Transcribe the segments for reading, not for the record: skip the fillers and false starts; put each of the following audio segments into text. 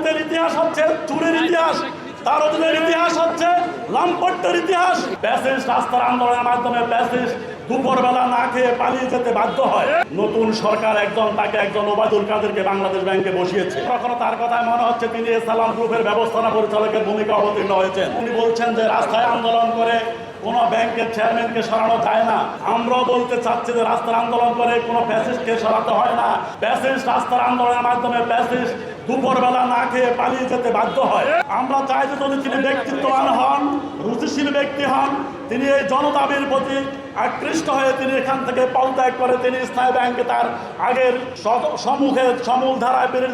অতীতের ইতিহাস হচ্ছে চুরির ইতিহাস, তার অতীতের ইতিহাস হচ্ছে লম্পটের ইতিহাস। প্যাসেজ রাস্তার আন্দোলনের মাধ্যমে প্যাসেজ দুপুরবেলা না খেয়ে পালিয়ে যেতে বাধ্য হয়। নতুন সরকার তাকে একজন ওবায়দুল কাদেরকে বাংলাদেশ ব্যাংকে বসিয়েছে। কখনো তার কথায় মনে হচ্ছে তিনি সালাম গ্রুপের ব্যবস্থাপনা পরিচালকের ভূমিকা অবতীর্ণ হয়েছেন। তিনি বলছেন যে রাস্তায় আন্দোলন করে কোনো ব্যাংকের চেয়ারম্যানকে সরানো যায় না। আমরাও বলতে চাচ্ছি যে রাস্তার আন্দোলন করে কোনো প্যাসেজকে সরাতে হয় না। প্যাসেজ রাস্তার আন্দোলনের মাধ্যমে প্যাসেজ দুপুরবেলা না খেয়ে পালিয়ে যেতে বাধ্য হয়। আমরা চাই যে যদি তিনি ব্যক্তিত্ববান হন, রুচিশীল ব্যক্তি হন, তিনি এই জনদাবির প্রতি আকৃষ্ট হয়ে তিনি এখান থেকে পদত্যাগ করে তিনি স্থায়ী ব্যাংকে তার আগের সমূল ধারায় পেরে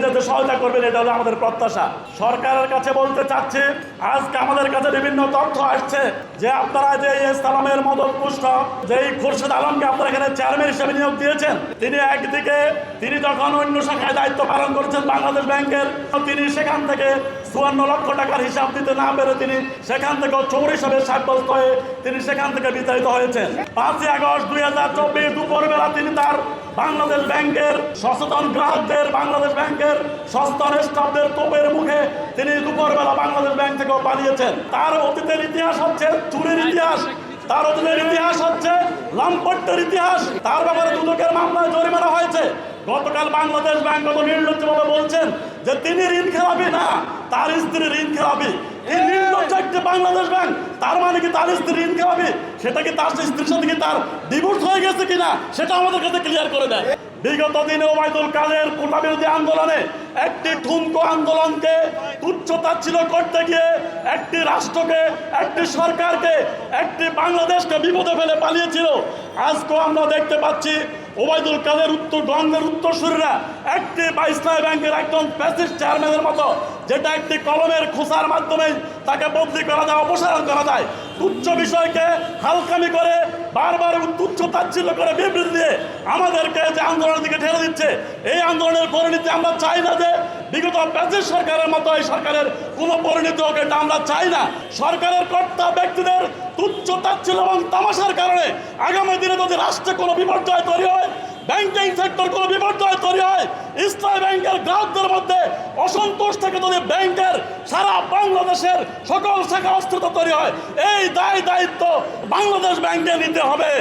যেতে সহায়তা করবেন, এটা হলো আমাদের প্রত্যাশা। সরকারের কাছে বলতে চাচ্ছি, আজকে আমাদের কাছে বিভিন্ন তথ্য আসছে যে আপনারা যে ইসলামের মদত পুষ্ট যে খুরশেদ আলমকে আপনারা এখানে চেয়ারম্যান হিসেবে নিয়োগ দিয়েছেন, তিনি একদিকে তিনি যখন অন্য শাখায় দায়িত্ব পালন করেছেন বাংলাদেশ ব্যাংকের, তিনি সেখান থেকে 54 লক্ষ টাকার হিসাব দিতে না পেরে তিনি সেখান থেকে চোর হিসাবে সাব্যস্ত হয়ে তিনি সেখান থেকে বিতাড়িত হয়েছেন। 5 আগস্ট 2024 দুপুরবেলা তিনি তার বাংলাদেশ ব্যাংকের সচেতন গ্রাহকদের, বাংলাদেশ ব্যাংকের সচেতন স্টাফদের তোপের মুখে তিনি দুপুরবেলা বাংলাদেশ ব্যাংক থেকেও পালিয়েছেন। তার অতীতের ইতিহাস হচ্ছে চুরির ইতিহাস, তার অতীতের ইতিহাস হচ্ছে লম্পটের ইতিহাস। তার ব্যাপারে দুদকের মামলায় জরিমানা হয়েছে। গতকাল বাংলাদেশ ব্যাংক কত নির্লজ্জভাবে বলছেন যে তিনি ঋণ খেলাপি না, তার স্ত্রী ঋণ খেলাপি। এই নির্লজ্জ একটি বাংলাদেশ ব্যাংক, তার মানে কি তার স্ত্রী ঋণ খেলাপি? সেটা কি তার স্ত্রীর সাথে কি তার ডিভোর্স হয়ে গেছে কিনা সেটা আমাদের কাছে ক্লিয়ার করে দেয়। বিগত দিনে ওবায়দুল কাদের কোটা বিরোধী আন্দোলনে একটি ঠুনকো আন্দোলনকে তুচ্ছতাচ্ছিল্য করতে গিয়ে একটি রাষ্ট্রকে, একটি সরকারকে, একটি বাংলাদেশকে বিপদে ফেলে পালিয়েছিল। আজকেও আমরা দেখতে পাচ্ছি ওবায়দুল কাদের উত্তরবঙ্গের উত্তরসূরিরা একটি ইসলামী ব্যাংকের একজন প্যাসিস্ট চেয়ারম্যানের মতো, যেটা একটি কলমের খোঁচার মাধ্যমে তাকে বদলি করা যায়, অপসারণ করা যায়, তুচ্ছ বিষয়কে হালকামি করে বারবার তুচ্ছ তাচ্ছিল্য করে বিবৃতি দিয়ে আমাদেরকে যে আন্দোলনের দিকে ঠেলে দিচ্ছে, এই আন্দোলনের পরিণতি আমরা চাই না যে বিগত প্যাসিস্ট সরকারের মতো এই সরকারের কোনো পরিণতি হোক, এটা আমরা চাই না। সরকারের কর্তা ব্যক্তিদের তুচ্ছ তাচ্ছিল্য এবং তামাশার কারণে আগামী দিনে যদি রাষ্ট্রে কোনো বিপর্যয় তৈরি হয়, ব্যাংকিং সেক্টর কোনো বিপর্যয় তৈরি হয়, ইসলামী ব্যাংকের গ্রাহকদের মধ্যে অসন্তোষ থেকে যদি ব্যাংকের সারা বাংলাদেশের সকল শাখা অস্থিরতা তৈরি হয়, এই দায়িত্ব বাংলাদেশ ব্যাংকে নিতে হবে।